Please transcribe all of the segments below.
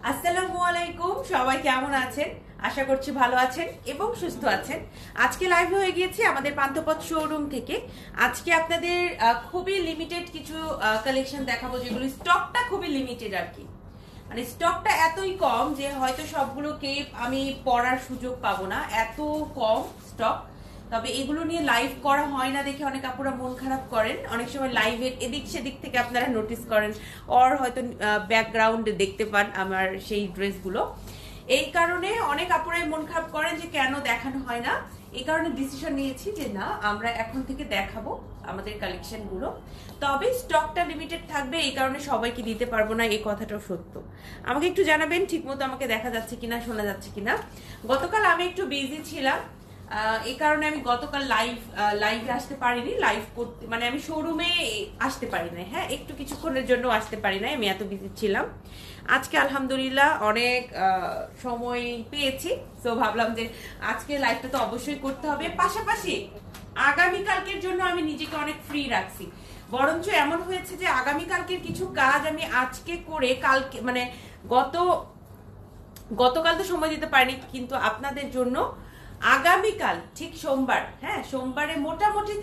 আসসালামু আলাইকুম, সবাই কেমন আছেন? আশা করছি ভালো আছেন এবং সুস্থ আছেন। আজকে লাইভ হয়ে গিয়েছি আমাদের পান্থপথ শোরুম থেকে। আজকে আপনাদের খুবই লিমিটেড কিছু কালেকশন দেখাবো, যেগুলো স্টকটা খুবই লিমিটেড আর কি। মানে স্টকটা এতই কম যে হয়তো সবগুলোকে আমি পড়ার সুযোগ পাবো না, এত কম স্টক। তবে এগুলো নিয়ে লাইভ করা হয় না দেখে অনেক আপুরা মন খারাপ করেন। অনেক সময় লাইভের এদিক সেদিক থেকে আপনারা নোটিস করেন, ওর হয়তো ব্যাকগ্রাউন্ড দেখতে পান আমার সেই ড্রেসগুলো। এই কারণে অনেক আপুরাই মন খারাপ করেন যে কেন দেখানো হয় না। এই কারণে ডিসিশন নিয়েছি যে না, আমরা এখন থেকে দেখাবো আমাদের কালেকশন গুলো। তবে স্টকটা লিমিটেড থাকবে, এই কারণে সবাইকে দিতে পারবো না, এই কথাটাও সত্য। আমাকে একটু জানাবেন ঠিকমতো আমাকে দেখা যাচ্ছে কিনা, শোনা যাচ্ছে কিনা। গতকাল আমি একটু বিজি ছিলাম, এই কারণে আমি গতকাল লাইভে আসতে পারিনি। লাইভ করতে মানে আমি শোরুমে আসতে পারি না, হ্যাঁ, একটু কিছুক্ষণের জন্য আসতে পারি না, আমি এত বিজি ছিলাম। আজকে আলহামদুলিল্লাহ অনেক সময় পেয়েছি, তো ভাবলাম যে আজকে লাইভটা তো অবশ্যই করতে হবে। পাশাপাশি আগামীকালকের জন্য আমি নিজেকে অনেক ফ্রি রাখছি। বরঞ্চ এমন হয়েছে যে আগামীকালকের কিছু কাজ আমি আজকে করে কালকে মানে গতকাল তো সময় দিতে পারিনি, কিন্তু আপনাদের জন্য আগামীকাল ঠিক সোমবার, হ্যাঁ সোমবারে মোটামুটি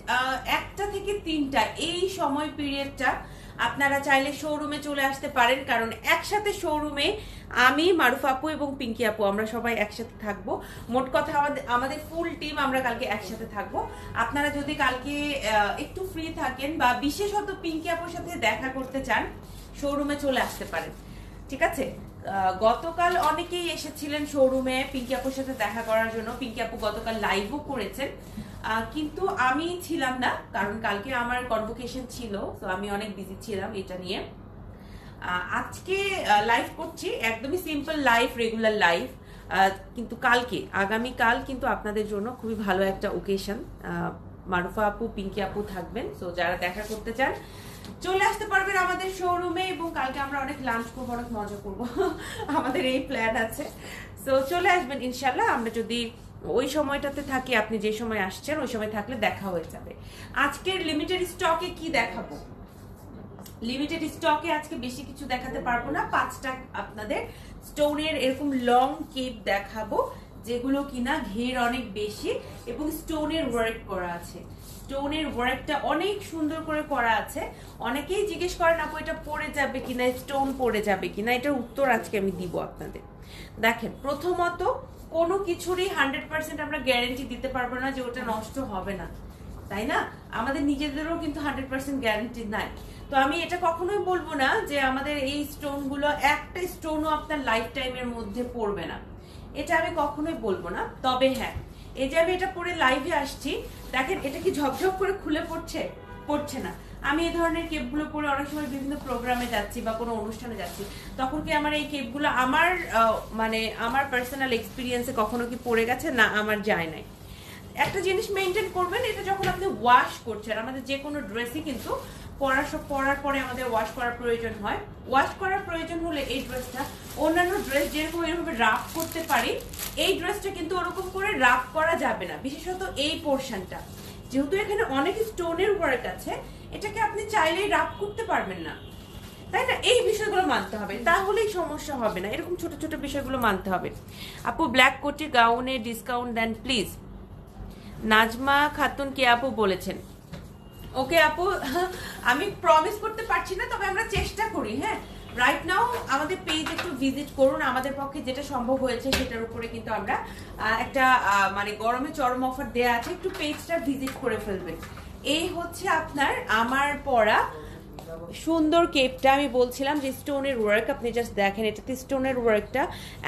1টা থেকে 3টা এই সময় পিরিয়ডটা আপনারা চাইলে শোরুমে চলে আসতে পারেন। কারণ একসাথে শোরুমে আমি, মারুফ আপু এবং পিঙ্কি আপু আমরা সবাই একসাথে থাকবো। মোট কথা আমাদের ফুল টিম আমরা কালকে একসাথে থাকবো। আপনারা যদি কালকে একটু ফ্রি থাকেন বা বিশেষত পিঙ্কি আপুর সাথে দেখা করতে চান, শোরুমে চলে আসতে পারেন, ঠিক আছে? গতকাল অনেকেই এসেছিলেন শোরুমে পিঙ্কি আপুর সাথে দেখা করার জন্য। পিঙ্কি আপু গতকাল লাইভও করেছেন, কিন্তু আমি ছিলাম না, কারণ কালকে আমার কনভোকেশন ছিল, তো আমি অনেক বিজি ছিলাম এটা নিয়ে। আজকে লাইভ করছি, একদমই সিম্পল লাইভ, রেগুলার লাইভ। কিন্তু আগামীকাল কিন্তু আপনাদের জন্য খুবই ভালো একটা ওকেশন। মারুফা আপু, পিঙ্কি আপু থাকবেন, তো যারা দেখা করতে চান চলে আসতে পারবেন আমাদের শোরুমে। এবং কালকে আমরা অনেক লাঞ্চ করবো, অনেক মজা করবো, আমাদের এই প্ল্যান আছে। তো চলে আসবেন ইনশাল্লাহ। আমরা যদি ওই সময়টাতে থাকি, আপনি যে সময় আসছেন ওই সময় থাকলে দেখা হয়ে যাবে। আজকের লিমিটেড স্টকে কি দেখাবো? লিমিটেড স্টকে আজকে বেশি কিছু দেখাতে পারবো না। 5টা আপনাদের স্টোনের এরকম লং কেপ দেখাবো, যেগুলো কিনা ঘের অনেক বেশি এবং স্টোনের ওয়ার্ক করা আছে। স্টোনের ওয়ার্কটা অনেক সুন্দর করে করা আছে। অনেকেই জিজ্ঞেস করেন আপু এটা পড়ে যাবে কিনা, স্টোন পড়ে যাবে কিনা, এটার উত্তর আজকে আমি দিব আপনাদের। দেখেন, প্রথমত কোনো কিছুরই 100% আমরা গ্যারান্টি দিতে পারবো না যে ওটা নষ্ট হবে না, তাই না? আমাদের নিজেদেরও কিন্তু 100% গ্যারান্টি নাই। তো আমি এটা কখনোই বলবো না যে আমাদের এই স্টোন গুলো একটা স্টোনও আপনার লাইফ টাইমের মধ্যে পড়বে না, এটা আমি কখনোই বলবো না। তবে হ্যাঁ, এই যে আমি এটা পরে লাইভে আসছি, দেখেন এটা কি ঝকঝক করে খুলে পড়ছে না। আমি এই ধরনের কেপগুলো পরে অনেক সময় বিভিন্ন প্রোগ্রামে যাচ্ছি বা কোনো অনুষ্ঠানে যাচ্ছি, তখন কি আমার এই কেপগুলো আমার পার্সোনাল এক্সপিরিয়েন্সে কখনো কি পড়ে গেছে? না, আমার যায় নাই। একটা জিনিস মেনটেন করবেন, এটা যখন আপনি ওয়াশ করছেন, আমাদের যে কোনো ড্রেসই কিন্তু পরার পরে আমাদের ওয়াশ করার প্রয়োজন হয়। ওয়াশ করার প্রয়োজন হলে এই ড্রেসটা, অন্যান্য ড্রেস যেরকম এরকম রাফ করতে পারি, এই ড্রেসটা কিন্তু ওরকম করে রাফ করা যাবে না। বিশেষত এই পোর্শনটা, যেহেতু এখানে অনেক স্টোনের ওয়ার্ক আছে, এটাকে আপনি চাইলেই রাফ করতে পারবেন না, তাই না? এই বিষয়গুলো মানতে হবে, তাহলেই সমস্যা হবে না। এরকম ছোট ছোট বিষয়গুলো মানতে হবে। আপু ব্ল্যাক কোটি গাউনে ডিসকাউন্ট দেন প্লিজ। নাজমা খাতুন কে আপু বলেছেন। ওকে আপু, আমি প্রমিস করতে পারছি না, তবে আমরা চেষ্টা করি। হ্যাঁ, রাইট নাও আমাদের পেজ একটু ভিজিট করুন। আমাদের পক্ষে যেটা সম্ভব হয়েছে সেটার উপরে কিন্তু আমরা একটা মানে গরমে চরম অফার দেয়া আছে, একটু পেজটা ভিজিট করে ফেলবেন। এই হচ্ছে আপনার আমার পরা সুন্দর কেপটা। আমি বলছিলাম যে স্টোনের ওয়ার্ক, আপনি জাস্ট দেখেন, এটাতে স্টোনের ওয়ার্কটা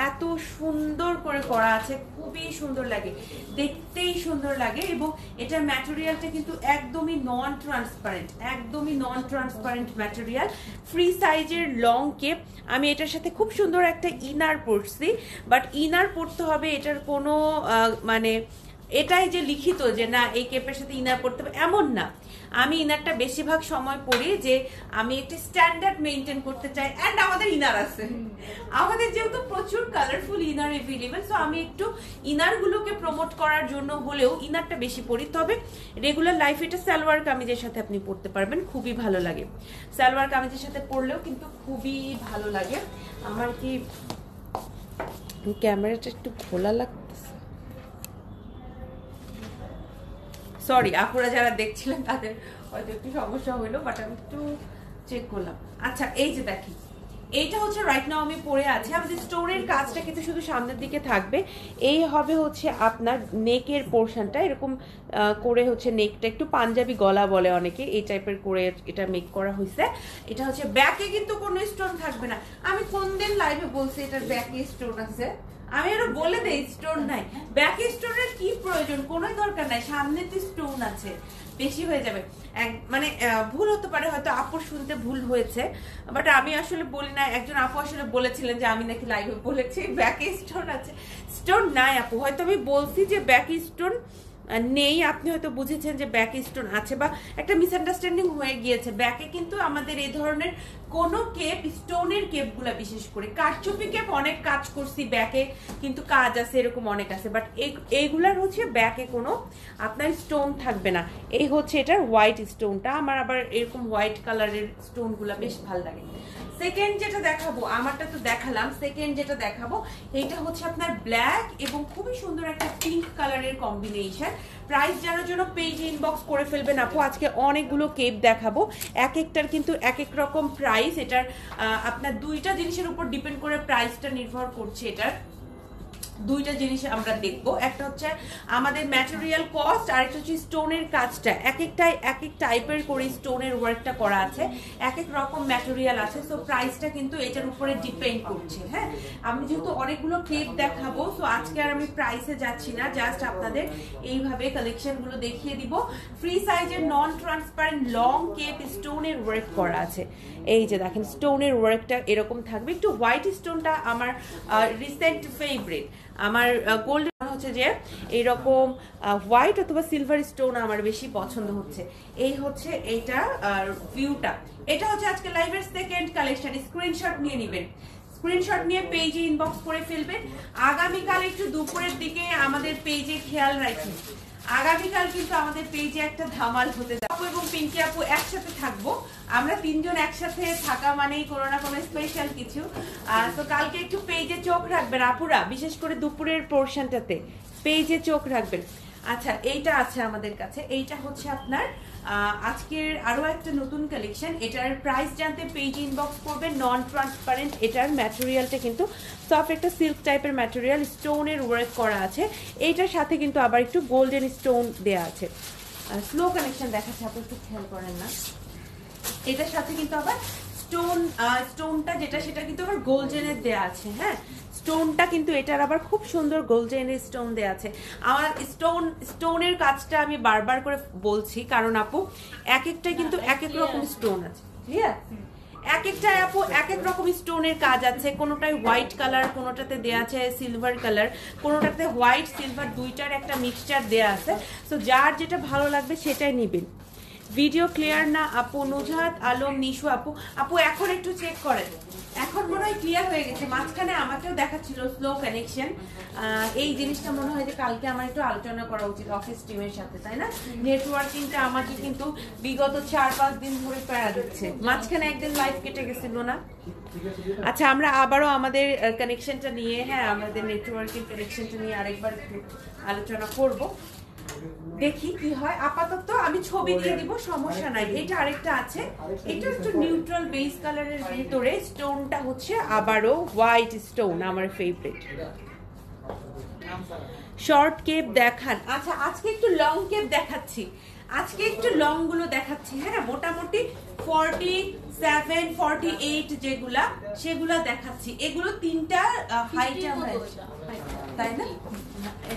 এত সুন্দর করে করা আছে, খুবই সুন্দর লাগে, দেখতেই সুন্দর লাগে। এবং এটার ম্যাটেরিয়ালটা কিন্তু একদমই নন ট্রান্সপারেন্ট ম্যাটেরিয়াল। ফ্রি সাইজের লং কেপ। আমি এটার সাথে খুব সুন্দর একটা ইনার পরছি, বাট ইনার পরতে হবে, এটার কোনো মানে এটাই যে লিখিত যে না এই কেপের সাথে ইনার পরতে হবে এমন না। আমি ইনারটা বেশিরভাগ সময় পরি যে আমি একটা স্ট্যান্ডার্ড মেনটেন করতে চাই। অ্যান্ড আমাদের ইনার আছে, আমাদের যেহেতু প্রচুর কালারফুল ইনার এভেলেবেল, সো আমি একটু ইনারগুলোকে প্রমোট করার জন্য হলেও ইনারটা বেশি পরি। তবে রেগুলার লাইফ এটা সালোয়ার কামিজের সাথে আপনি পরতে পারবেন, খুবই ভালো লাগে। সালোয়ার কামিজের সাথে পরলেও কিন্তু খুবই ভালো লাগে। আমার কি ক্যামেরাটা একটু খোলা লাগতেছে, সরি আপুরা যারা দেখছিলেন তাদের হয়তো একটু সমস্যা হইলো, বাট আমি একটু চেক করলাম। আচ্ছা এই যে দেখি, এইটা হচ্ছে রাইট নাও আমি পরে আছি। আমাদের স্টোনের কাজটা কিন্তু শুধু সামনের দিকে থাকবে। এই হবে হচ্ছে আপনার নেকের পোর্শনটা, এরকম করে হচ্ছে নেকটা একটু পাঞ্জাবি গলা বলে অনেকে, এই টাইপের করে এটা মেক করা হয়েছে। এটা হচ্ছে ব্যাকে কিন্তু কোনো স্টোন থাকবে না। আমি কোন দিন লাইভে বলছি এটার ব্যাকে স্টোন আছে, আমি আরো বলে দেই স্টোন নাই। ব্যাক স্টোনের কি প্রয়োজন, কোনো দরকার নাই, সামনে তো স্টোন আছে, বেশি হয়ে যাবে। মানে ভুল হতে পারে, হয়তো আপুর শুনতে ভুল হয়েছে, বাট আমি আসলে বলি না। একজন আপু আসলে বলেছিলেন যে আমি নাকি লাইভে বলেছি ব্যাকে স্টোন আছে, স্টোন নাই আপু। হয়তো আমি বলছি যে ব্যাক স্টোন নেই, আপনি হয়তো বুঝেছেন যে ব্যাক স্টোন আছে, বা একটা মিসআন্ডারস্ট্যান্ডিং হয়ে গিয়েছে। ব্যাকে কিন্তু আমাদের এই ধরনের কোনো কেপ, স্টোনের কেপগুলা বিশেষ করে কারচুপি কেপ অনেক কাজ করছি, ব্যাকে কিন্তু কাজ আছে, এরকম অনেক আছে, বাট এইগুলার হচ্ছে ব্যাকে কোনো আপনার স্টোন থাকবে না। এই হচ্ছে এটার হোয়াইট স্টোনটা, আমার আবার এরকম হোয়াইট কালারের স্টোনগুলা বেশ ভালো লাগে। সেকেন্ড যেটা দেখাবো, আমারটা তো দেখালাম, সেকেন্ড যেটা দেখাবো এইটা হচ্ছে আপনার ব্ল্যাক এবং খুবই সুন্দর একটা পিঙ্ক কালারের কম্বিনেশন। প্রাইস জানার জন্য পেজে ইনবক্স করে ফেলবেন আপু। আজকে অনেকগুলো কেপ দেখাবো, এক একটার কিন্তু এক এক রকম প্রাইস। এটার আপনার দুইটা জিনিসের উপর ডিপেন্ড করে প্রাইসটা নির্ভর করছে। এটার দুইটা জিনিস আমরা দেখবো, একটা হচ্ছে আমাদের ম্যাটেরিয়াল কস্ট, আর একটা হচ্ছে স্টোনের কাজটা। এক একটাই এক এক টাইপের করে স্টোনের ওয়ার্কটা করা আছে, এক এক রকম ম্যাটেরিয়াল আছে, সো প্রাইসটা কিন্তু এটার উপরে ডিপেন্ড করছে। হ্যাঁ, আমি যেহেতু অনেকগুলো কেপ দেখাবো, সো আজকে আর আমি প্রাইসে যাচ্ছি না, জাস্ট আপনাদের এইভাবে কালেকশনগুলো দেখিয়ে দিব। ফ্রি সাইজের নন ট্রান্সপারেন্ট লং কেপ স্টোনের ওয়ার্ক করা আছে। এই যে দেখেন স্টোনের ওয়ার্কটা এরকম থাকবে, একটু হোয়াইট স্টোনটা আমার রিসেন্ট ফেভারিট। আমার গোল্ডেন হচ্ছে যে এইরকম হোয়াইট অথবা সিলভার স্টোন আমার বেশি পছন্দ হচ্ছে। এই হচ্ছে এইটা ভিউটা। এটা হচ্ছে আজকে লাইভের সেকেন্ড কালেকশন। স্ক্রিনশট নিয়ে নেবেন, স্ক্রিনশট নিয়ে পেজে ইনবক্স করে ফেলবেন। আগামীকাল একটু দুপুরের দিকে আমাদের পেজে খেয়াল রাখবেন, আগামীকাল কিন্তু আমাদের পেজে একটা ধামাল হতে যাবে। আপু এবং পিঙ্কি আপু একসাথে থাকবো, আমরা তিনজন একসাথে থাকা মানেই কোনো না কোনো স্পেশাল কিছু। তো কালকে একটু পেজে চোখ রাখবেন আপুরা, বিশেষ করে দুপুরের পোর্শনটাতে পেজে চোখ রাখবেন। আচ্ছা এইটা আছে আমাদের কাছে, এইটা হচ্ছে আপনার আজকের আরো একটা নতুন কালেকশন। এটার প্রাইস জানতে পেজ ইনবক্স করবেন। নন ট্রান্সপারেন্ট, এটার ম্যাটেরিয়ালটা কিন্তু সফট একটা সিল্ক টাইপের ম্যাটেরিয়াল, স্টোনের ওয়ার্ক করা আছে। এইটার সাথে কিন্তু আবার একটু গোল্ডেন স্টোন দেয়া আছে। স্লো কানেকশন দেখাচ্ছে, আপনি একটু খেয়াল করেন না। এটার সাথে কিন্তু আবার স্টোনটা যেটা সেটা কিন্তু আবার গোল্ডেনের দেয়া আছে। হ্যাঁ, স্টোনটা কিন্তু এটার আবার খুব সুন্দর গোল্ডেনের স্টোন দেয়া আছে। আমার স্টোনের কাজটা আমি বারবার করে বলছি, কারণ আপু এক একটা কিন্তু এক এক রকম স্টোন আছে। ঠিক আছে, এক একটা আপু এক এক রকম স্টোনের কাজ আছে। কোনোটাই হোয়াইট কালার, কোনোটাতে দেয়া আছে সিলভার কালার, কোনোটাতে হোয়াইট সিলভার দুইটার একটা মিক্সচার দেয়া আছে। সো যার যেটা ভালো লাগবে সেটাই নিবেন। ভিডিও ক্লিয়ার না আপু? নুজহাত আলম নিশু আপু, আপু এখন একটু চেক করেন, এখন মনে হয় ক্লিয়ার হয়ে গেছে। মাঝখানে আমাকেও দেখাচ্ছিল স্লো কানেকশন। এই জিনিসটা মনে হয় যে কালকে আমার একটু আলোচনা করা উচিত অফিস টিমের সাথে, তাই না? নেটওয়ার্কিংটা আমাকে কিন্তু বিগত 4-5 দিন ধরে প্যারা দিচ্ছে। মাঝখানে একদিন লাইভ কেটে গেছিল না? আচ্ছা, আমরা আবারও আমাদের কানেকশনটা নিয়ে, হ্যাঁ আমাদের নেটওয়ার্কিং কানেকশনটা নিয়ে আরেকবার একটু আলোচনা করব, দেখি কি হয়। আপাতত আমি ছবি দিয়ে দিব, সমস্যা নাই। এটা আরেকটা আছে, এটা একটু নিউট্রাল বেস কালারের ভিতরে, স্টোনটা হচ্ছে আবারও হোয়াইট স্টোন, আমার ফেভারিট। শর্ট কেপ দেখান। আচ্ছা আজকে একটু লং কেপ দেখাচ্ছি, আজকে একটু লং গুলো দেখাচ্ছি। হ্যাঁ, মোটামুটি 40 748 যেগুলা সেগুলা দেখাচ্ছি। এগুলো তিনটা হাইট আমরা, তাই না,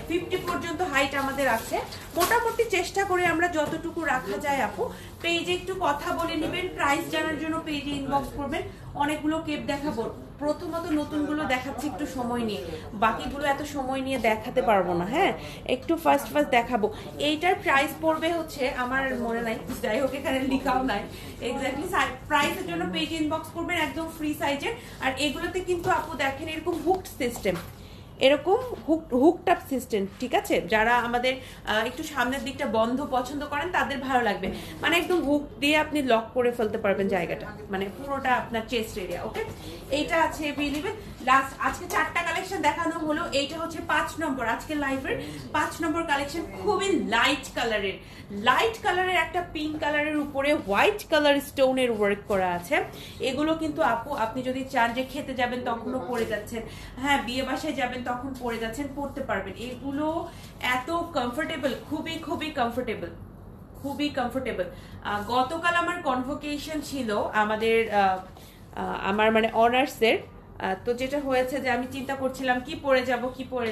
50 পর্যন্ত হাইট আমাদের আছে। মোটামুটি চেষ্টা করে আমরা যতটুকু রাখা যায়। আপু পেজে একটু কথা বলে নেবেন, প্রাইস জানার জন্য পেজে ইনবক্স করবেন। অনেকগুলো কেপ দেখাবো, প্রথমত নতুনগুলো দেখাচ্ছি একটু সময় নিয়ে, বাকিগুলো এত সময় নিয়ে দেখাতে পারবো না। হ্যাঁ, একটু ফার্স্ট দেখাবো। এইটার প্রাইস পড়বে হচ্ছে, আমার মনে নাই, যাই হোক এখানে লিখাও নাই এক্স্যাক্টলি। প্রাইসের জন্য পেজ ইনবক্স করবেন, একদম ফ্রি সাইজের। আর এগুলোতে কিন্তু আপু দেখেন এরকম হুকড সিস্টেম, এরকম হুকড আপ সিস্টেম, ঠিক আছে। যারা আমাদের একটু সামনের দিকটা বন্ধ পছন্দ করেন তাদের ভালো লাগবে, মানে একদম হুক দিয়ে আপনি লক করে ফেলতে পারবেন জায়গাটা, মানে পুরোটা আপনার চেস্ট এরিয়া। ওকে, এইটা আছে এভেলেবেল। লাস্ট আজকে 4টা কালেকশন দেখানো হলো। এইটা হচ্ছে 5 নম্বর, আজকে লাইভের 5 নম্বর কালেকশন। খুবই লাইট কালারের একটা পিঙ্ক কালারের উপরে হোয়াইট কালার স্টোনের ওয়ার্ক করা আছে। এগুলো কিন্তু আপু আপনি যদি চান যে খেতে যাবেন তখনও পরে যাচ্ছেন, হ্যাঁ বিয়ে বাসায় যাবেন তখন পরে যাচ্ছেন, পরতে পারবেন। এগুলো এত কমফোর্টেবল, খুবই কমফোর্টেবল। গতকাল আমার কনভোকেশন ছিল আমাদের আমার মানে অনার্সের। তো যেটা হয়েছে যে আমি চিন্তা করছিলাম কি পরে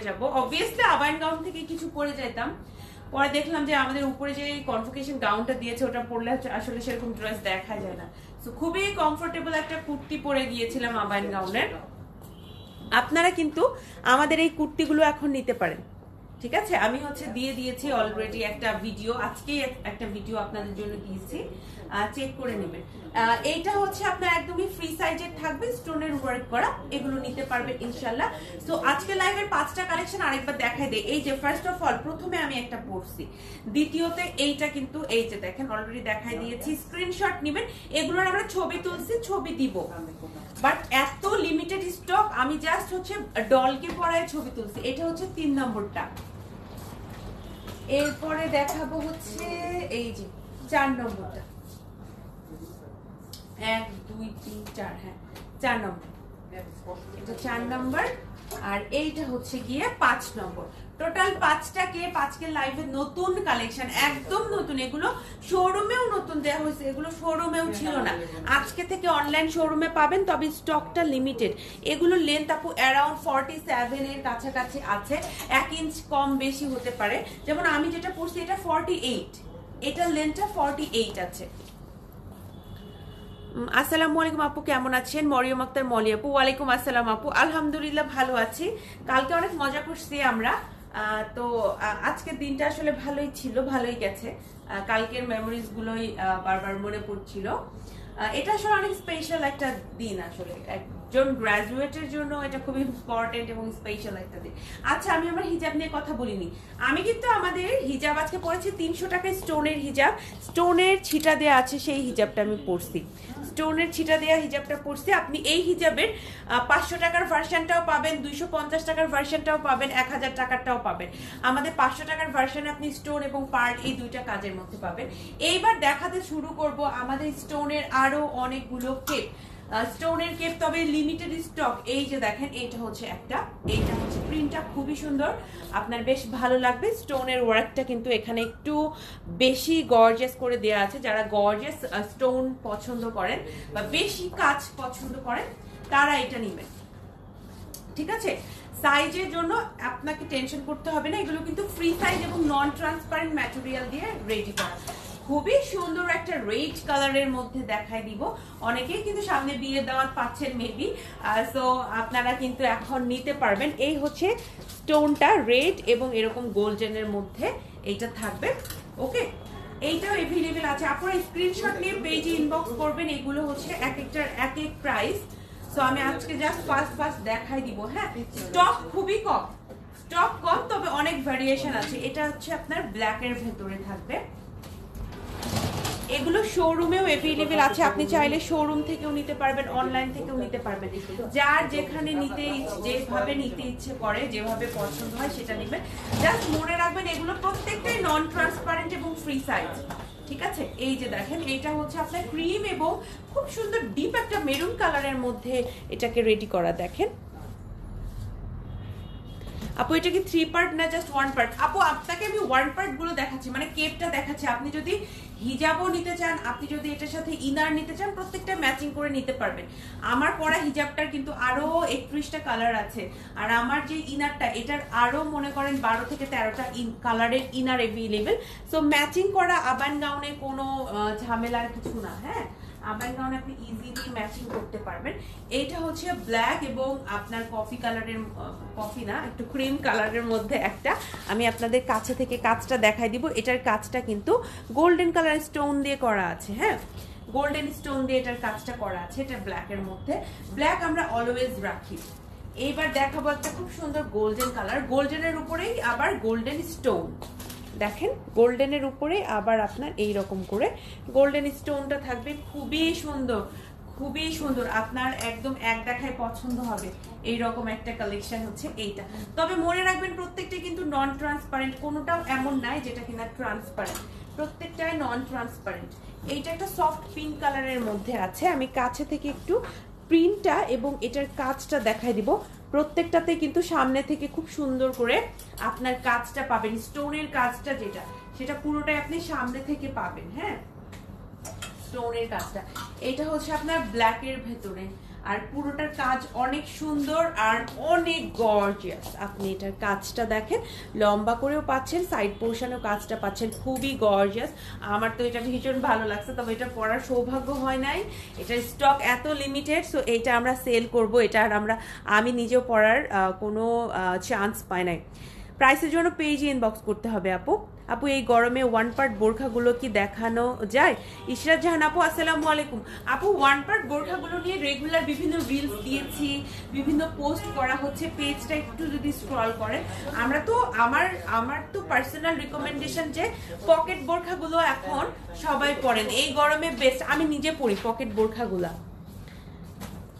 যাব। অবভিয়াসলি আবাইন গাউন থেকে কিছু পরে যেতাম, পরে দেখলাম যে আমাদের উপরে যে কনভোকেশন গাউনটা দিয়েছে ওটা পরলে আসলে সেরকম ড্রেস দেখা যায় না। তো খুবই কমফোর্টেবল একটা কুর্তি পরে গিয়েছিলাম আবাইন গাউনের। আপনারা কিন্তু আমাদের এই কুর্তিগুলো এখন নিতে পারেন, ঠিক আছে। আমি হচ্ছে দিয়ে দিয়েছি অলরেডি একটা ভিডিও, আজকেই একটা ভিডিও আপনাদের জন্য দিয়েছি, চেক করে নেবেন। এইটা হচ্ছে আপনার একদমই ফ্রি সাইজের থাকবে, স্টোনের ওয়ার্ক করা, এগুলো নিতে পারবে ইনশাল্লাহ। সো আজকে লাইভের 5টা কালেকশন আরেকবার দেখাই দেয়। এই যে ফার্স্ট অফ অল প্রথমে আমি একটা পরছি, দ্বিতীয়তে এইটা কিন্তু এই যে দেখেন অলরেডি দেখাই দিয়েছি, স্ক্রিনশট নেবেন। এগুলোর আমরা ছবি তুলছি, ছবি দিব, বাট এত লিমিটেড স্টক, আমি জাস্ট হচ্ছে ডলকে পরায় ছবি তুলছি। এটা হচ্ছে 3 নম্বরটা। এরপরে দেখাবো হচ্ছে এই যে 4 নম্বরটা, 1 2 3 4, হ্যাঁ 4 নম্বর, এটা 4 নম্বর। আর এইটা হচ্ছে গিয়ে 5 নম্বর। টোটাল 5টা কেপ আজকে লাইভে নতুন কালেকশন, একদম নতুন। এগুলো শোরুমেও নতুন দেওয়া হয়েছে, এগুলো শোরুমেও ছিল না, আজকে থেকে অনলাইন শোরুমে পাবেন, তবে স্টকটা লিমিটেড। এগুলো লেন্থ আপু অ্যারাউন্ড 47 এর কাছাকাছি আছে, 1 ইঞ্চ কম বেশি হতে পারে। যেমন আমি যেটা পরছি এটা 48, এটার লেন্থটা 48 আছে। আসসালামু আলাইকুম আপু, কেমন আছেন? মরিয়ম আক্তার মলি আপু, ওয়ালাইকুম আসসালাম আপু, আলহামদুলিল্লাহ ভালো আছি। কালকে অনেক মজা করছি আমরা, তো আজকের দিনটা আসলে ভালোই ছিল, ভালোই গেছে। কালকের মেমোরিজ গুলোই বারবার মনে পড়ছিল। এটা আসলে অনেক স্পেশাল একটা দিন, আসলে একজন গ্রাজুয়েটের জন্য এটা খুব ইম্পর্টেন্ট এবং স্পেশাল একটা দিন। আচ্ছা, আমি আমার হিজাব নিয়ে কথা বলিনি। আমি কিন্তু আমাদের হিজাব আজকে পরেছি 300 টাকায়, স্টোনের হিজাব, স্টোনের ছিটা দেওয়া আছে, সেই হিজাবটা আমি পরছি, স্টোনের ছিটা দেওয়া হিজাবটা পরছি। আপনি এই হিজাবের 500 টাকার ভার্সনটাও পাবেন, 250 টাকার ভার্সনটাও পাবেন, 1000 টাকারটাও পাবেন। আমাদের 500 টাকার ভার্সনে আপনি স্টোন এবং পার্ল এই দুইটা কাজের মধ্যে পাবেন। এইবার দেখাতে শুরু করব আমাদের স্টোনের আরো অনেকগুলো কেপ, স্টোনের কেপ, তবে লিমিটেড স্টক। এই যে দেখেন, এইটা হচ্ছে একটা, এইটা হচ্ছে প্রিন্টটা খুবই সুন্দর, আপনার বেশ ভালো লাগবে। স্টোনের ওয়ার্কটা কিন্তু এখানে একটু বেশি গর্জিয়াস করে দেওয়া আছে। যারা গর্জিয়াস স্টোন পছন্দ করেন বা বেশি কাজ পছন্দ করেন তারা এটা নেবেন, ঠিক আছে। সাইজের জন্য আপনাকে টেনশন করতে হবে না, এগুলো কিন্তু ফ্রি সাইজ এবং নন ট্রান্সপারেন্ট ম্যাটেরিয়াল দিয়ে রেডি করা। খুবই সুন্দর একটা রেড কালারের মধ্যে দেখাই দিব। অনেকেই কিন্তু সামনে বিয়ে দাওয়াত পাচ্ছেন মেবি, সো আপনারা কিন্তু এখন নিতে পারবেন। এই হচ্ছে স্টোনটা রেড এবং এরকম গোল্ডেনের মধ্যে এইটা থাকবে। ওকে, এইটাও এভেলেবেল আছে, আপনারা স্ক্রিনশট নিয়ে পেজে ইনবক্স করবেন। এগুলো হচ্ছে এক একটার এক এক প্রাইস। সো আমি আজকে জাস্ট ফার্স্ট দেখাই দিব। হ্যাঁ, স্টক খুবই কম, তবে অনেক ভ্যারিয়েশন আছে। এটা হচ্ছে আপনার ব্ল্যাকের ভেতরে থাকবে। এগুলো শোরুমেও अवेलेबल আছে, আপনি চাইলে শোরুম থেকেও নিতে পারবেন, অনলাইন থেকেও নিতে পারবেন। যার যেখানে নিতে যেভাবে নিতে ইচ্ছে করে, যেভাবে পছন্দ হয় সেটা নেবেন। জাস্ট মনে রাখবেন এগুলো প্রত্যেকটাই নন ট্রান্সপারেন্ট এবং ফ্রি সাইজ, ঠিক আছে। এই যে দেখেন, এইটা হচ্ছে আপনার ক্রিম এবং খুব সুন্দর ডিপ একটা মেরুন কালারের মধ্যে এটাকে রেডি করা। দেখেন আপু, এটা কি 3 পার্ট না জাস্ট 1 পার্ট? আপু আপনাকে আমি 1 পার্ট গুলো দেখাচ্ছি, মানে কেপটা দেখাচ্ছি। আপনি যদি হিজাবও নিতে চান, আপনি যদি এটার সাথে ইনার নিতে চান, প্রত্যেকটা ম্যাচিং করে নিতে পারবেন। আমার পরা হিজাবটার কিন্তু আরো 31টা কালার আছে, আর আমার যে ইনারটা এটার আরো মনে করেন 12 থেকে 13টা কালারের ইনার এভেলেবেল। সো ম্যাচিং করা আবান গাউনে কোনো ঝামেলার কিছু না। হ্যাঁ, আবান গাউনে আপনি ইজিলি ম্যাচিং করতে পারবেন। এইটা হচ্ছে ব্ল্যাক এবং আপনার কফি কালারের, কফি না একটু ক্রিম কালারের মধ্যে একটা। আমি আপনাদের কাছে থেকে কাজটা দেখাই দিব। এটার কাজটা কিন্তু গোল্ডেন কালার স্টোন দিয়ে করা আছে। হ্যাঁ, গোল্ডেন স্টোন দিয়ে এটার কাজটা করা আছে। এটা ব্ল্যাকের মধ্যে, ব্ল্যাক আমরা অলওয়েজ রাখি। এইবার দেখাবো একটা খুব সুন্দর গোল্ডেন কালার, গোল্ডেনের উপরেই আবার গোল্ডেন স্টোন। দেখেন গোল্ডেনের উপরে আবার আপনার এই রকম করে গোল্ডেন স্টোনটা থাকবে, খুবই সুন্দর, খুবই সুন্দর। আপনার একদম এক দেখায় পছন্দ হবে এইরকম একটা কালেকশন হচ্ছে এইটা। তবে মনে রাখবেন প্রত্যেকটা কিন্তু নন ট্রান্সপারেন্ট, কোনোটাও এমন নাই যেটা কিনা ট্রান্সপারেন্ট, প্রত্যেকটাই নন ট্রান্সপারেন্ট। এইটা একটা সফট পিঙ্ক কালারের মধ্যে আছে। আমি কাছে থেকে একটু প্রিন্টটা এবং এটার কাজটা দেখাই দিব। প্রত্যেকটাতে কিন্তু সামনে থেকে খুব সুন্দর করে আপনার কাজটা পাবেন, স্টোনের কাজটা যেটা সেটা পুরোটাই আপনি সামনে থেকে পাবেন। হ্যাঁ, স্টোনের কাজটা এটা হচ্ছে আপনার ব্ল্যাকের ভেতরে, আর পুরোটার কাজ অনেক সুন্দর আর অনেক গর্জিয়াস। আপনি এটার কাজটা দেখেন, লম্বা করেও পাচ্ছেন, সাইড পোর্শনেও কাজটা পাচ্ছেন, খুবই গর্জিয়াস। আমার তো এটা ভীষণ ভালো লাগছে, তবে এটা পরার সৌভাগ্য হয় নাই, এটার স্টক এত লিমিটেড। সো এইটা আমরা সেল করব, এটা আর আমি নিজেও পরার কোনো চান্স পাই নাই। প্রাইসের জন্য পেজে ইনবক্স করতে হবে আপু। আপু এই গরমে ওয়ান পার্ট বোরখাগুলো কি দেখানো যায়? ইশরাত জাহান আপু আসসালামু আলাইকুম। আপু ওয়ান পার্ট বোরখাগুলো নিয়ে রেগুলার বিভিন্ন রিলস দিয়েছি, বিভিন্ন পোস্ট করা হচ্ছে, পেজটা একটু যদি স্ক্রল করেন। আমরা তো আমার তো পার্সোনাল রিকমেন্ডেশন যে পকেট বোরখাগুলো এখন সবাই পরেন, এই গরমে বেস্ট। আমি নিজে পরি পকেট বোরখাগুলা।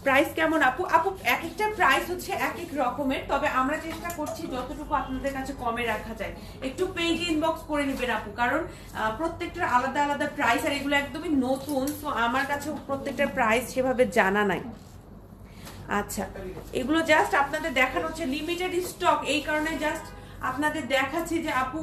প্রাইস কেমন আপু? আপু এক একটা প্রাইস হচ্ছে এক এক রকমের, তবে আমরা চেষ্টা করছি যতটুকু আপনাদের কাছে কমে রাখা যায়। একটু পেজে ইনবক্স করে নেবেন আপু, কারণ প্রত্যেকটার আলাদা আলাদা প্রাইস, আর এগুলো একদমই নতুন, তো আমার কাছে প্রত্যেকটার প্রাইস সেভাবে জানা নাই। আচ্ছা, এগুলো জাস্ট আপনাদের দেখানো হচ্ছে লিমিটেড স্টক, এই কারণে জাস্ট আপনাদের দেখাচ্ছি যে আপু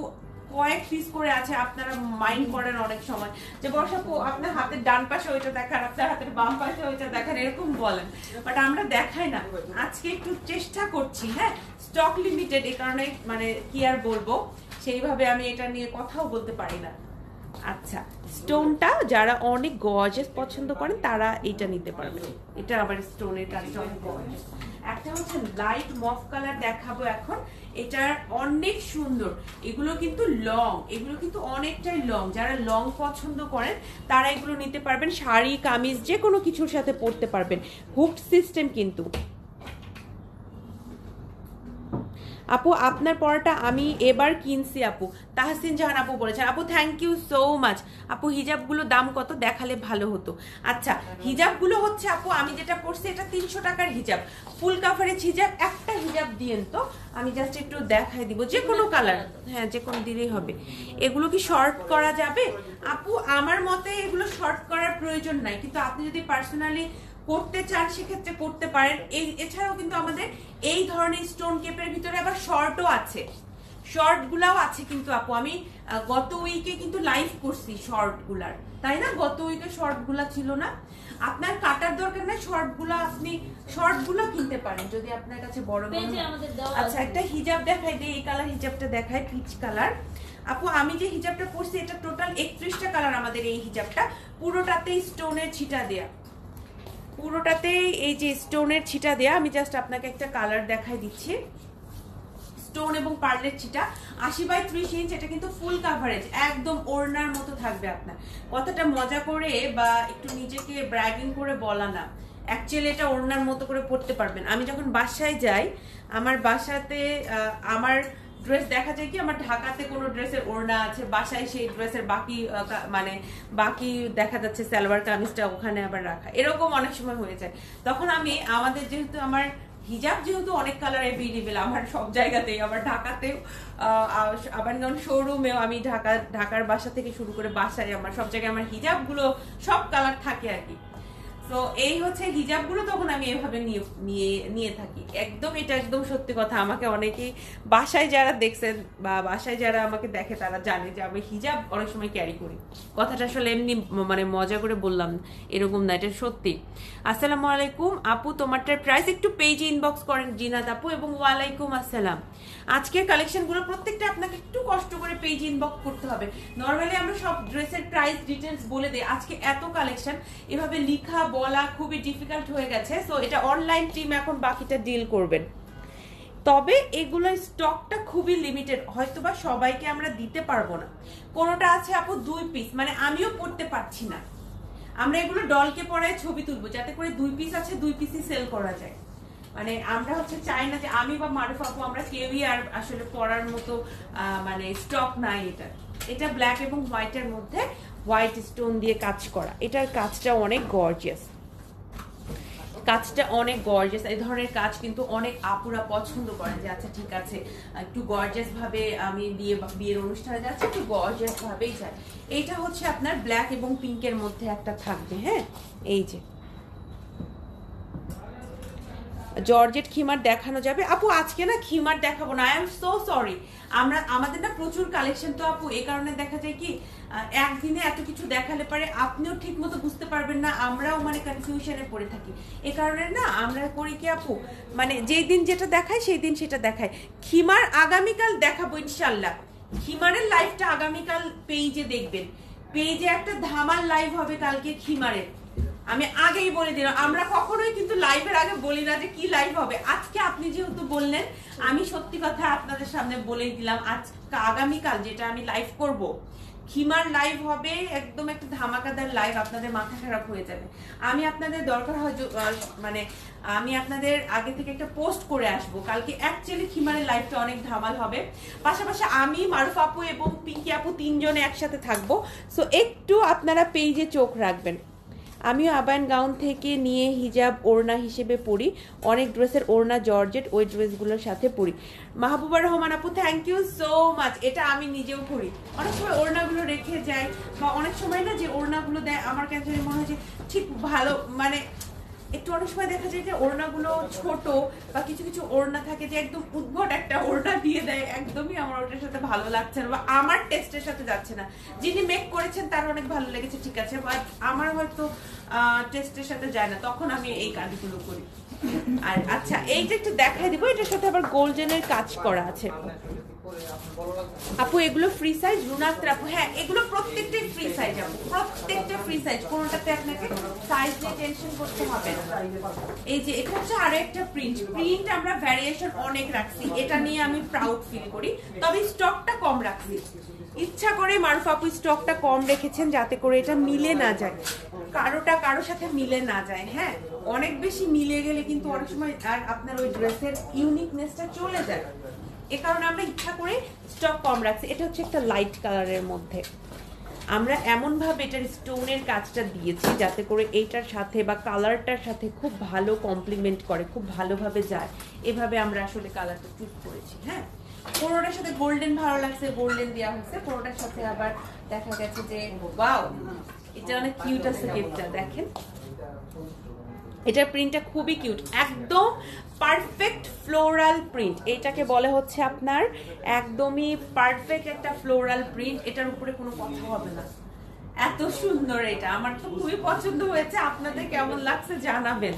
কয়েক পিস করে আছে। আপনারা মাইন্ড করেন অনেক সময় যে বর্ষা আপু আপনার হাতের ডান পাশে ওইটা দেখান, আপনার হাতের বাম পাশে ওইটা দেখান, এরকম বলেন, বাট আমরা দেখাই না। আজকে একটু চেষ্টা করছি। হ্যাঁ, স্টক লিমিটেড, এই কারণে মানে কি আর বলবো, সেইভাবে আমি এটা নিয়ে কথাও বলতে পারি না। আচ্ছা, স্টোনটা যারা অনেক গর্জিয়াস পছন্দ করেন তারা এটা নিতে পারবেন। এটা আবার স্টোনের কাজটা অনেক গর্জিয়াস। একটা হচ্ছে লাইট মফ কালার দেখাবো এখন, এটা অনেক সুন্দর। এগুলো কিন্তু লং, এগুলো কিন্তু অনেকটাই লং, যারা লং পছন্দ করেন তারা এগুলো নিতে পারবেন। শাড়ি কামিজ যে কোনো কিছুর সাথে পরতে পারবেন, হুক সিস্টেম কিন্তু। আপু আপনার পরাটা আমি এবার কিনছি আপু, তাহসিন জাহান আপু বলেছেন। আপু থ্যাংক ইউ সো মাচ। আপু হিজাবগুলো দাম কত দেখালে ভালো হতো। আচ্ছা, হিজাবগুলো হচ্ছে আপু আমি যেটা পরছি এটা 300 টাকার হিজাব, ফুল কাভারেজ হিজাব। একটা হিজাব দিয়েন তো, আমি জাস্ট একটু দেখাই দিব, যে কোনো কালার, হ্যাঁ যে কোনো দিলেই হবে। এগুলো কি শর্ট করা যাবে আপু? আমার মতে এগুলো শর্ট করার প্রয়োজন নাই, কিন্তু আপনি যদি পার্সোনালি করতে চান সেক্ষেত্রে করতে পারেন। এছাড়াও কিন্তু আমাদের এই ধরনের স্টোন কেপের ভিতরে আবার শর্টও আছে, শর্ট গুলাও আছে কিন্তু আপু। আমি গত উইকে কিন্তু লাইভ করছি শর্ট গুলার, তাই না? গত উইকে শর্ট গুলা ছিল না, আপনার কাটার দরকার নাই, শর্ট গুলা আপনি শর্ট গুলো কিনতে পারেন যদি আপনার কাছে বড়। আচ্ছা, একটা হিজাব দেখাই দিই, এই কালার হিজাবটা দেখাই, পিচ কালার। আপু আমি যে হিজাবটা পরছি এটা টোটাল 31টা কালার আমাদের এই হিজাবটা, পুরোটাতেই স্টোনের ছিটা দেয়া, পুরোটাতেই এই যে স্টোনের ছিটা দেয়া। আমি জাস্ট আপনাকে একটা কালার দেখাই দিচ্ছি, স্টোন এবং পার্লের ছিটা। 80x30 ইঞ্চ, এটা কিন্তু ফুল কাভারেজ, একদম ওড়নার মতো থাকবে। আপনার কথাটা মজা করে বা একটু নিজেকে ব্র্যাগিং করে বলা না, অ্যাকচুয়ালি এটা ওড়নার মতো করে পরতে পারবেন। আমি যখন বাসায় যাই, আমার বাসাতে আমার ড্রেস দেখা যায় কি, আমার ঢাকাতে কোনো ড্রেসের ওড়না আছে, বাসায় সেই ড্রেসের বাকি মানে বাকি দেখা যাচ্ছে সালোয়ার কামিজটা ওখানে আবার রাখা, এরকম অনেক সময় হয়ে যায়। তখন আমি আমাদের যেহেতু আমার হিজাব যেহেতু অনেক কালার এভেলেবেল আমার সব জায়গাতেই, আবার ঢাকাতেও, আবার যেমন শোরুমেও, আমি ঢাকার বাসা থেকে শুরু করে বাসায় আমার সব জায়গায় আমার হিজাবগুলো সব কালার থাকে আর কি। তো এই হচ্ছে হিজাবগুলো, তখন আমি এভাবে নিয়ে থাকি। একদম এটা একদম সত্যি কথা। আমাকে অনেকেই বাসায় যারা দেখছেন বা বাসায় যারা আমাকে দেখে তারা জানে যে আমি হিজাব অনেক সময় ক্যারি করি। কথাটা আসলে এমনি মানে মজা করে বললাম, এরকম না, এটা সত্যি। আসসালামু আলাইকুম আপু, তোমারটার প্রাইস একটু পেজে ইনবক্স করেন জিনাত আপু। এবং ওয়ালাইকুম আসসালাম। আজকের কালেকশনগুলো প্রত্যেকটা আপনাকে একটু কষ্ট করে পেজে ইনবক্স করতে হবে। নরমালি আমরা সব ড্রেসের প্রাইস ডিটেলস বলে দেই, আজকে এত কালেকশন এভাবে লিখা বলা খুবই ডিফিকাল্ট হয়ে গেছে। সো এটা অনলাইন টিম এখন বাকিটা ডিল করবেন। তবে এগুলোর স্টকটা খুবই লিমিটেড, হয়তোবা সবাইকে আমরা দিতে পারবো না। কোনোটা আছে আপু 2 পিস, মানে আমিও পড়তে পারছি না। আমরা এগুলো ডলকে পরায় ছবি তুলবো যাতে করে 2 পিস আছে, 2 পিসই সেল করা যায়। মানে আমরা হচ্ছে চাই না যে আমি বা মারুফ আপু আমরা কেউই আর আসলে পরার মতো মানে স্টক নাই। এটা ব্ল্যাক এবং হোয়াইটের মধ্যে হোয়াইট স্টোন দিয়ে কাজ করা। এটার কাজটা অনেক গর্জিয়াস, কাজটা অনেক গর্জিয়াস। এই ধরনের কাজ কিন্তু অনেক আপুরা পছন্দ করেন যে আচ্ছা ঠিক আছে একটু গর্জিয়াস ভাবে আমি বিয়ের অনুষ্ঠানে যাচ্ছি, একটু গর্জিয়াস ভাবেই চাই। এইটা হচ্ছে আপনার ব্ল্যাক এবং পিঙ্কের মধ্যে একটা থাকবে। হ্যাঁ, এই যে জর্জেট খিমার দেখানো যাবে আপু। আজকে না খিমার দেখাবো না, আই এম সো সরি। আমাদের না প্রচুর কালেকশন তো আপু, এই কারণে দেখা যায় কি একদিনে এত কিছু দেখালে পারে আপনিও ঠিক মতো বুঝতে পারবেন না, আমরাও মানে কনফিউশনে পড়ে থাকি। এ কারণে না আমরা করি কি আপু, মানে যেই দিন যেটা দেখায় সেই দিন সেটা দেখায়। খিমার আগামীকাল দেখাবো ইনশাল্লাহ। খিমারের লাইভটা আগামীকাল পেজে দেখবেন। পেজে একটা ধামাল লাইভ হবে কালকে খিমারের। আমি আগেই বলে দিলাম, আমরা কখনোই কিন্তু লাইভের আগে বলি না যে কি লাইভ হবে। আজকে আপনি যেহেতু বললেন, আমি সত্যি কথা আপনাদের সামনে বলেই দিলাম। আগামীকাল যেটা আমি লাইভ করব, খিমার লাইভ হবে, একদম একটা ধামাকাদার লাইভ, আপনাদের মাথা খারাপ হয়ে যাবে। আমি আপনাদের দরকার হয় মানে আমি আপনাদের আগে থেকে একটা পোস্ট করে আসবো কালকে। অ্যাকচুয়ালি খিমারের লাইভটা অনেক ধামাল হবে। পাশাপাশি আমি, মারুফ আপু এবং পিঙ্কি আপু তিনজনে একসাথে থাকবো। সো একটু আপনারা পেজে চোখ রাখবেন। আমিও আবায়ন গাউন থেকে নিয়ে হিজাব ওড়না হিসেবে পরি, অনেক ড্রেসের ওড়না জর্জেট ওই ড্রেসগুলোর সাথে পরি। মাহবুবা রহমান আপু, থ্যাংক ইউ সো মাচ। এটা আমি নিজেও করি, অনেক সময় ওড়নাগুলো রেখে যাই, বা অনেক সময় না যে ওড়নাগুলো দেয় আমার কাছে মনে হয় যে ঠিক ভালো, মানে একটু অনেক সময় দেখা যায় যে ওড়নাগুলো ছোট, বা কিছু কিছু ওড়না থাকে যে একদম উদ্ভট একটা ওড়না দিয়ে দেয়, একদমই আমার ওটার সাথে ভালো লাগছে না, বা আমার টেস্টের সাথে যাচ্ছে না। যিনি মেক করেছেন তার অনেক ভালো লেগেছে, ঠিক আছে, বাট আমার হয়তো টেস্টের সাথে যায় না, তখন আমি এই কাজগুলো করি। আর আচ্ছা, এইটা একটু দেখাই দিব, এটার সাথে আবার গোল্ডেনের কাজ করা আছে আপু। এগুলো ফ্রি সাইজ রুনাত্রা আপু? হ্যাঁ, এগুলো প্রত্যেকটাই ফ্রি সাইজ আপু, প্রত্যেকটা ফ্রি সাইজ, কোনোটাতে আপনাকে সাইজ নিয়ে টেনশন করতে হবে না। এই যে এটা হচ্ছে আরো একটা প্রিন্ট আমরা ভ্যারিয়েশন অনেক রাখছি, এটা নিয়ে আমি প্রাউড ফিল করি। তবে স্টকটা কম রাখছি, ইচ্ছা করে মারুফ আপু স্টকটা কম রেখেছেন যাতে করে এটা মিলে না যায়, কারোর সাথে মিলে না যায়। হ্যাঁ, অনেক বেশি মিলে গেলে কিন্তু অনেক সময় আর আপনার ওই ড্রেসের ইউনিকনেসটা চলে যায়। এ কারণে আমরা ইচ্ছা করে স্টক কম রাখছি। এটা হচ্ছে একটা লাইট কালারের মধ্যে, আমরা এমন ভাবে এটার স্টোনের কাজটা দিয়েছি যাতে করে এইটার সাথে বা কালারটার সাথে খুব ভালো কমপ্লিমেন্ট করে, খুব ভালোভাবে যায়। এভাবে আমরা আসলে কালারটা চুজ করেছি। হ্যাঁ, কোনোটার সাথে গোল্ডেন ভালো লাগছে, গোল্ডেন দেওয়া হয়েছে, কোনোটার সাথে আবার দেখা গেছে যে ওয়াও এটা অনেক কিউট আছে গিফটটা, দেখেন এটার প্রিন্টটা খুবই কিউট, একদম পারফেক্ট ফ্লোরাল প্রিন্ট। এটাকে বলে হচ্ছে আপনার একদমই পারফেক্ট একটা ফ্লোরাল প্রিন্ট, এটার উপরে কোনো কথা হবে না। এত সুন্দর, এটা আমার তো খুবই পছন্দ হয়েছে। আপনাদের কেমন লাগছে জানাবেন,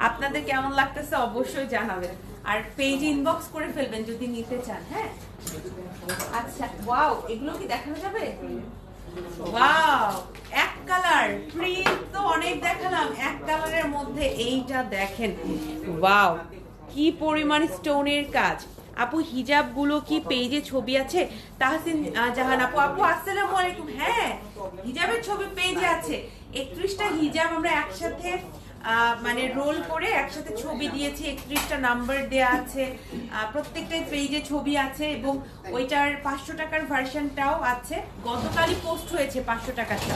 আপনাদের কেমন লাগতেছে অবশ্যই জানাবেন, আর পেজ ইনবক্স করে ফেলবেন যদি নিতে চান। হ্যাঁ, আচ্ছা, ওয়াও, এগুলো কি দেখানো যাবে? ওয়াও, এক কালার প্রিন্ট তো অনেক দেখালাম, এক কালারের মধ্যে এইটা দেখেন, ওয়াও কি পরিমাণ স্টোনের কাজ। আপু হিজাব গুলো কি পেজে ছবি আছে? তাহসিন জাহান আপু, আপু আসসালামু আলাইকুম। হ্যাঁ, হিজাবের ছবি পেজে আছে, 31টা হিজাব আমরা একসাথে মানে রোল করে একসাথে ছবি দিয়েছি, 31টা নাম্বার দেয়া আছে, প্রত্যেকটা পেজে ছবি আছে, এবং ওইটার 500 টাকার ভার্সনটাও আছে। গতকালই পোস্ট হয়েছে 500 টাকাটা,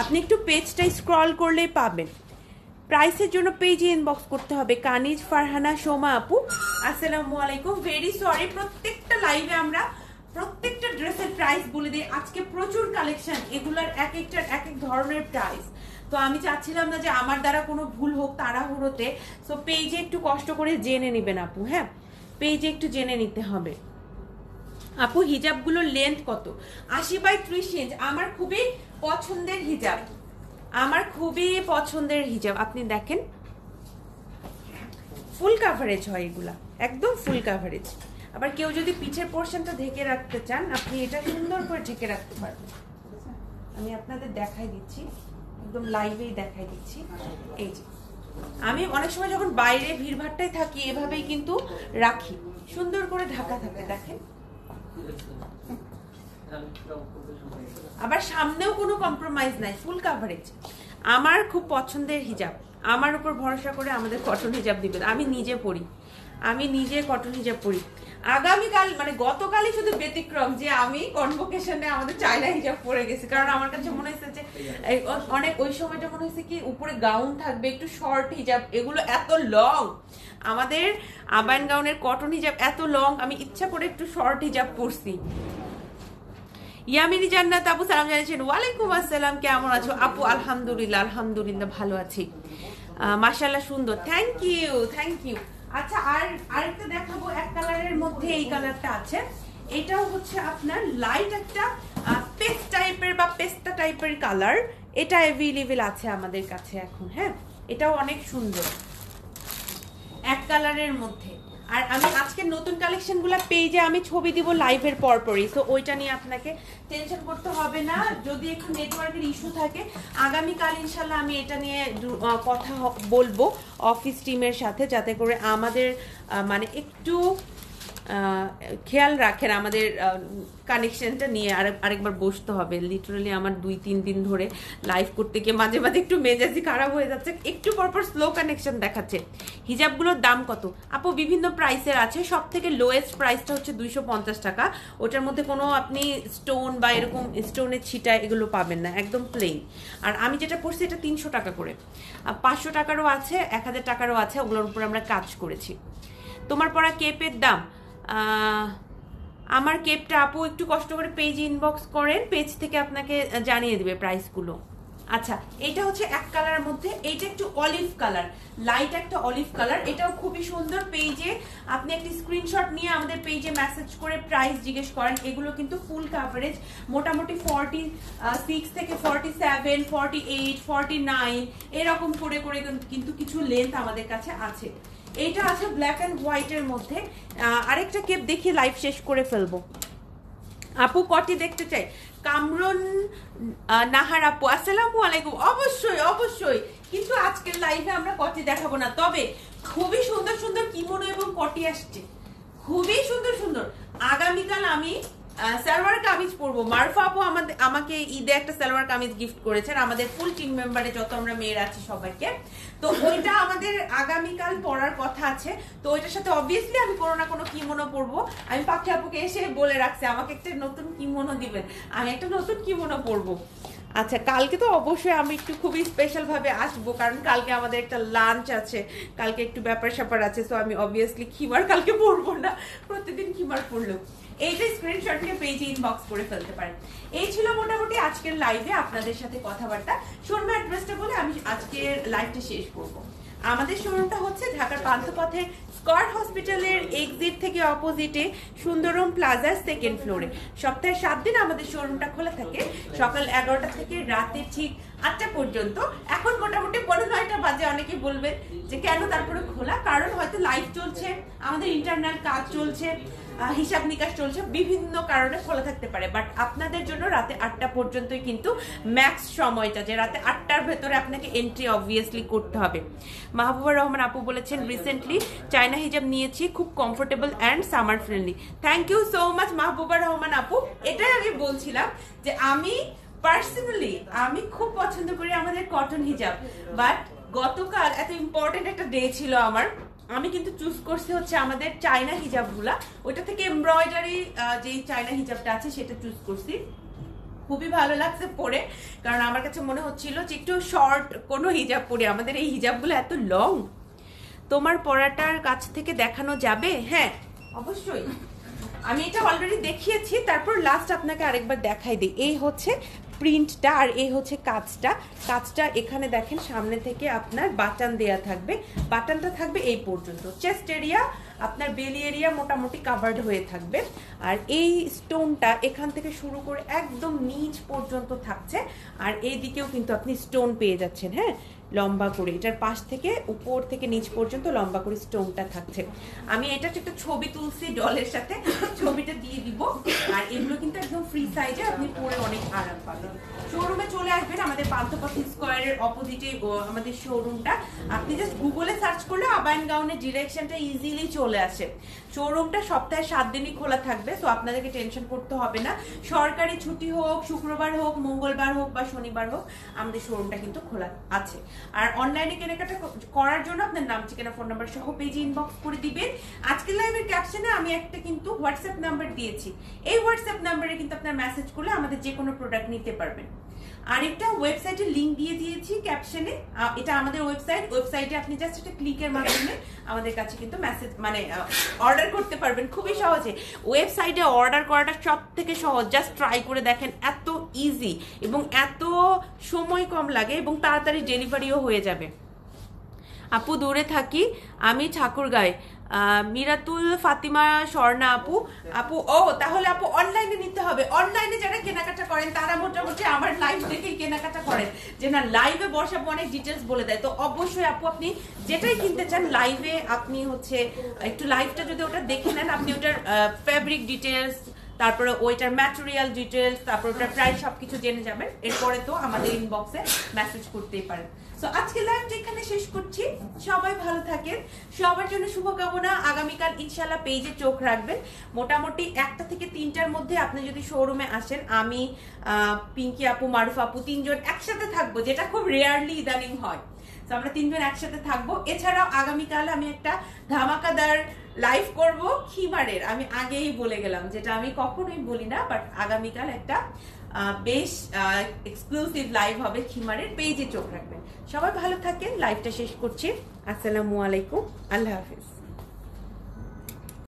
আপনি একটু পেজটা স্ক্রল করলেই পাবেন। প্রাইসের জন্য পেজে ইনবক্স করতে হবে। কানিজ ফারহানা সোমা আপু, আসসালামু আলাইকুম। ভেরি সরি, প্রত্যেকটা লাইভে আমরা প্রত্যেকটা ড্রেসের প্রাইস বলে দিই। আজকে প্রচুর কালেকশন, এগুলার এক একটার এক এক ধরনের প্রাইস, তো আমি চাচ্ছিলাম না যে আমার দ্বারা কোনো ভুল হোক তাড়াহুড়োতে। সো পেজে একটু কষ্ট করে জেনে নেবেন আপু, হ্যাঁ পেজে একটু জেনে নিতে হবে। আপু হিজাবগুলোর লেন্থ কত? 80/30 ইঞ্চ। আমার খুবই পছন্দের হিজাব, আমার খুবই পছন্দের হিজাব। আপনি দেখেন ফুল কাভারেজ হয় এগুলা, একদম ফুল কাভারেজ। আবার কেউ যদি পিছের পোর্শনটা ঢেকে রাখতে চান আপনি এটা সুন্দর করে ঢেকে রাখতে পারবেন। আমি আপনাদের দেখাই দিচ্ছি, একদম লাইভেই দেখাই দিচ্ছি। এই যে আমি অনেক সময় যখন বাইরে ভিড়ভাট্টায় থাকি এভাবেই কিন্তু রাখি, সুন্দর করে ঢাকা থাকে, দেখেন। আবার সামনেও কোনো কম্প্রোমাইজ নাই, ফুল কাভারেজ। আমার খুব পছন্দের হিজাব, আমার উপর ভরসা করে আমাদের কটন হিজাব দিবেন। আমি নিজে পরি, আমি নিজে কটন হিজাব পরি। আগামীকাল মানে গতকালই শুধু ব্যতিক্রম যে আমি কনভোকেশনে আমাদের চায়না হিজাব পরে গেছি, কারণ আমার কাছে মনে হয়েছে যে অনেক ওই সময়টা মনে হয়েছে কি উপরে গাউন থাকবে, একটু শর্ট হিজাব, এগুলো এত লং, আমাদের আবায়ন গাউনের কটন হিজাব এত লং, আমি ইচ্ছা করে একটু শর্ট হিজাব পরছি। ইয়ামিনী জান্নাত আপু সালাম জানিয়েছেন। ওয়ালাইকুম আসসালাম, কেমন আছো আপু? আলহামদুলিল্লাহ, আলহামদুলিল্লাহ ভালো আছি, মাশাআল্লাহ সুন্দর, থ্যাংক ইউ, থ্যাংক ইউ। আচ্ছা আর আরেকটা দেখাবো, এক কালারের মধ্যে এই কালারটা আছে, এটাও হচ্ছে আপনার লাইট একটা পেস্ট টাইপের বা পেস্তা টাইপের কালার, এটা অ্যাভেলেবল আছে আমাদের কাছে এখন, হ্যাঁ এটাও অনেক সুন্দর এক কালারের মধ্যে। আর আমি আজকে নতুন কালেকশনগুলো পেজে আমি ছবি দিব লাইভের পরপরই, সো ওইটা নিয়ে আপনাকে টেনশন করতে হবে না। যদি একটু নেটওয়ার্কের ইস্যু থাকে আগামীকাল ইনশাল্লাহ আমি এটা নিয়ে কথা বলবো অফিস টিমের সাথে, যাতে করে আমাদের মানে একটু খেয়াল রাখেন আমাদের কানেকশনটা নিয়ে। আরেকবার বসতে হবে, লিটারালি আমার 2-3 দিন ধরে লাইভ করতে গিয়ে মাঝে মাঝে একটু মেজাজি খারাপ হয়ে যাচ্ছে, একটু পরপর স্লো কানেকশন দেখাচ্ছে। হিজাবগুলোর দাম কত আপু? বিভিন্ন প্রাইসের আছে, সব থেকে লোয়েস্ট প্রাইসটা হচ্ছে 250 টাকা। ওটার মধ্যে কোনো আপনি স্টোন বা এরকম স্টোনের ছিটা এগুলো পাবেন না, একদম প্লেন। আর আমি যেটা পড়ছি এটা 300 টাকা করে, 500 টাকারও আছে, 1000 টাকারও আছে, ওগুলোর উপর আমরা কাজ করেছি। তোমার পরা কেপের দাম? আমার কেপটা আপু একটু কষ্ট করে পেজ ইনবক্স করেন, পেজ থেকে আপনাকে জানিয়ে দিবে প্রাইসগুলো। আচ্ছা এটা হচ্ছে এক কালারের মধ্যে, এইটা একটু অলিভ কালার, লাইট একটা অলিভ কালার, এটাও খুবই সুন্দর। পেজে আপনি একটি স্ক্রিনশট নিয়ে আমাদের পেজে মেসেজ করে প্রাইস জিজ্ঞেস করেন। এগুলো কিন্তু ফুল কাভারেজ, মোটামুটি 46 থেকে 47, 48, 49 এরকম করে করে কিন্তু কিছু লেন্থ আমাদের কাছে আছে। এইটা আছে ব্ল্যাক অ্যান্ড হোয়াইটের মধ্যে। আরেকটা কেপ দেখিয়ে লাইভ শেষ করে ফেলবো। আপু কটি দেখতে চাই? কামরুন নাহার আপু আসসালামু আলাইকুম। অবশ্যই অবশ্যই, কিন্তু আজকের লাইভে আমরা কটি দেখাবো না, তবে খুবই সুন্দর সুন্দর কিমোনো এবং কটি আসছে, খুবই সুন্দর সুন্দর। আগামীকাল আমি সালোয়ার কামিজ পরবো। মারফা আপু আমাকে ঈদে একটা সালোয়ার কামিজ গিফট করেছেন, আমাদের ফুল টিম মেম্বারে যত আমরা মেয়েরা আছি সবাইকে। তো ওইটা আমাদের আগামীকাল পরার কথা আছে, তো ওইটার সাথে অবভিয়াসলি আমি কোনো না কোনো কিমোনো পরবো। আমি পাখি আপুকে এসে বলে রাখছি আমাকে একটা নতুন কিমোনো দিবেন, আমি একটা নতুন কিমোনো পরবো। আচ্ছা কালকে তো অবশ্যই আমি একটু খুবই স্পেশাল ভাবে আসবো, কারণ কালকে আমাদের একটা লাঞ্চ আছে, কালকে একটু ব্যাপার স্যাপার আছে, সো আমি অবভিয়াসলি খিমার কালকে পরবো না, প্রতিদিন খিমার পরলেও। এইটা স্ক্রিনশট নিয়ে পেজে ইনবক্স করে ফেলতে পারেন। এই ছিল মোটামুটি আজকের লাইভে আপনাদের সাথে কথাবার্তা। শোরুম অ্যাড্রেসটা বলে আমি আজকের লাইভটা শেষ করব। আমাদের শোরুমটা হচ্ছে ঢাকার পান্থপথে স্কয়ার হসপিটালের এক্সিট থেকে অপোজিটে সুন্দরম প্লাজার 2nd ফ্লোরে। সপ্তাহে 7 দিন আমাদের শোরুমটা খোলা থাকে, সকাল 11টা থেকে রাতে ঠিক 8টা পর্যন্ত। এখন মোটামুটি 9:30 বাজে। অনেকে বলবেন যে কেন তারপরে খোলা, কারণ হয়তো লাইভ চলছে, আমাদের ইন্টারনাল কাজ চলছে, হিসাব নিকাশ চলছে, বিভিন্ন কারণে খোলা থাকতে পারে। বাট আপনাদের জন্য রাতে 8টা পর্যন্তই কিন্তু ম্যাক্স সময়টা, যে রাতে 8টার ভেতরে আপনাকে এন্ট্রি অবভিয়াসলি করতে হবে। মাহবুবা রহমান আপু বলেছেন রিসেন্টলি চায়না হিজাব নিয়েছি, খুব comfortable and summer friendly. Thank you so much Mahbuba Rahman আপু। এটাই আমি বলছিলাম যে আমি পার্সোনালি আমি খুব পছন্দ করি আমাদের কটন হিজাব, বাট গতকাল এত ইম্পর্টেন্ট একটা ডে ছিল আমার, আমি কিন্তু চুজ করছি হচ্ছে আমাদের চায়না হিজাবগুলা, ওইটা থেকে এমব্রয়ডারি যে চায়না হিজাবটা আছে সেটা চুজ করছি। খুবই ভালো লাগছে পরে, কারণ আমার কাছে মনে হচ্ছিল যে একটু শর্ট কোনো হিজাব পরে, আমাদের এই হিজাবগুলো এত লং। তোমার পরাটার কাছ থেকে দেখানো যাবে? হ্যাঁ অবশ্যই, আমি এটা অলরেডি দেখিয়েছি, তারপর লাস্ট আপনাকে আরেকবার দেখাই দিই। এই হচ্ছে প্রিন্টটা আর এই হচ্ছে কাজটা এখানে দেখেন সামনে থেকে আপনার বাটন দেয়া থাকবে, বাটনটা থাকবে এই পর্যন্ত। চেস্ট এরিয়া আপনার বেলি এরিয়া মোটামুটি কাভার্ড হয়ে থাকবে। আর এই স্টোনটা এখান থেকে শুরু করে একদম নিচ পর্যন্ত থাকছে, আর এই দিকেও কিন্তু আপনি স্টোন পেয়ে যাচ্ছেন, হ্যাঁ, লম্বা করে এটার পাশ থেকে উপর থেকে নিচ পর্যন্ত লম্বা করে স্টোনটা থাকছে। আমি এটা একটা ছবি তুলছি ডলের সাথে, ছবিটা দিয়ে দিব। আর এগুলো কিন্তু একদম ফ্রি সাইজে, আপনি পরে অনেক আরাম পাবেন। শোরুমে চলে আসবেন, আমাদের পান্থপথ স্কয়ারের অপোজিটে আমাদের শোরুমটা। আপনি জাস্ট গুগলে সার্চ করলে আবায়ন গাউনের ডিরেকশনটা ইজিলি চলে আসে। শোরুমটা সপ্তাহে 7 দিনই খোলা থাকবে, তো আপনাদেরকে টেনশন করতে হবে না। সরকারি ছুটি হোক, শুক্রবার হোক, মঙ্গলবার হোক বা শনিবার হোক, আমাদের শোরুমটা কিন্তু খোলা আছে। আর অনলাইনে কেনাকাটা করার জন্য আপনার নাম, ঠিকানা, ফোন নাম্বার সহ পেজে ইনবক্স করে দিবেন। আজকের লাইভের ক্যাপশনে আমি একটা কিন্তু হোয়াটসঅ্যাপ নাম্বার দিয়েছি, এই হোয়াটসঅ্যাপ নাম্বারে কিন্তু আপনার মেসেজ করলে আমাদের যে কোনো প্রোডাক্ট নিতে পারবেন। আর একটা ওয়েবসাইটের লিংক দিয়ে দিয়েছি ক্যাপশনে, এটা আমাদের ওয়েবসাইটে আপনি জাস্ট একটা ক্লিকের মাধ্যমে আমাদের কাছে কিন্তু মেসেজ মানে অর্ডার করতে পারবেন খুবই সহজে। ওয়েবসাইটে অর্ডার করাটা সব থেকে সহজ, জাস্ট ট্রাই করে দেখেন, এত ইজি এবং এত সময় কম লাগে এবং তাড়াতাড়ি ডেলিভারিও হয়ে যাবে। আপু দূরে থাকি, আমি ঠাকুরগাঁয়। মিরাতুল ফাতিমা স্বর্ণা আপু ও তাহলে আপু অনলাইনে নিতে হবে। অনলাইনে যারা কেনাকাটা করেন তারা মোটামুটি আমার লাইভ দেখেই কেনাকাটা করেন, যে না লাইভে বসাবো অনেক ডিটেলস বলে দেয়। তো অবশ্যই আপু আপনি যেটাই কিনতে চান লাইভে আপনি হচ্ছে একটু লাইভটা যদি ওটা দেখে নেন, আপনি ওটার ফ্যাব্রিক ডিটেলস, তারপরে ওইটার ম্যাটেরিয়াল ডিটেলস, তারপর ওটার প্রাইস সবকিছু জেনে যাবেন। এরপরে তো আমাদের ইনবক্সে মেসেজ করতেই পারেন। সো আজকে লাইভটা এখানে শেষ করছি। সবাই ভালো থাকেন, সবার জন্য শুভকামনা। আগামীকাল ইনশাল্লাহ পেজে চোখ রাখবেন। মোটামুটি 1টা থেকে 3টার মধ্যে আপনি যদি শোরুমে আসেন, আমি পিঙ্কি আপু, মারুফ আপু 3জন একসাথে থাকবো, যেটা খুব রেয়ারলি ইদানিং হয়। তো আমরা 3জন একসাথে থাকবো। এছাড়াও আগামীকাল আমি একটা ধামাকাদার লাইভ করব খিমারের, আমি আগেই বলে গেলাম, যেটা আমি কখনোই বলি না, বাট আগামীকাল একটা বেশ এক্সক্লুসিভ লাইভ হবে খিমারের। পেজে চোখ রাখবেন। সবাই ভালো থাকেন, লাইভটা শেষ করছি। আসসালামু আলাইকুম, আল্লাহ হাফিজ।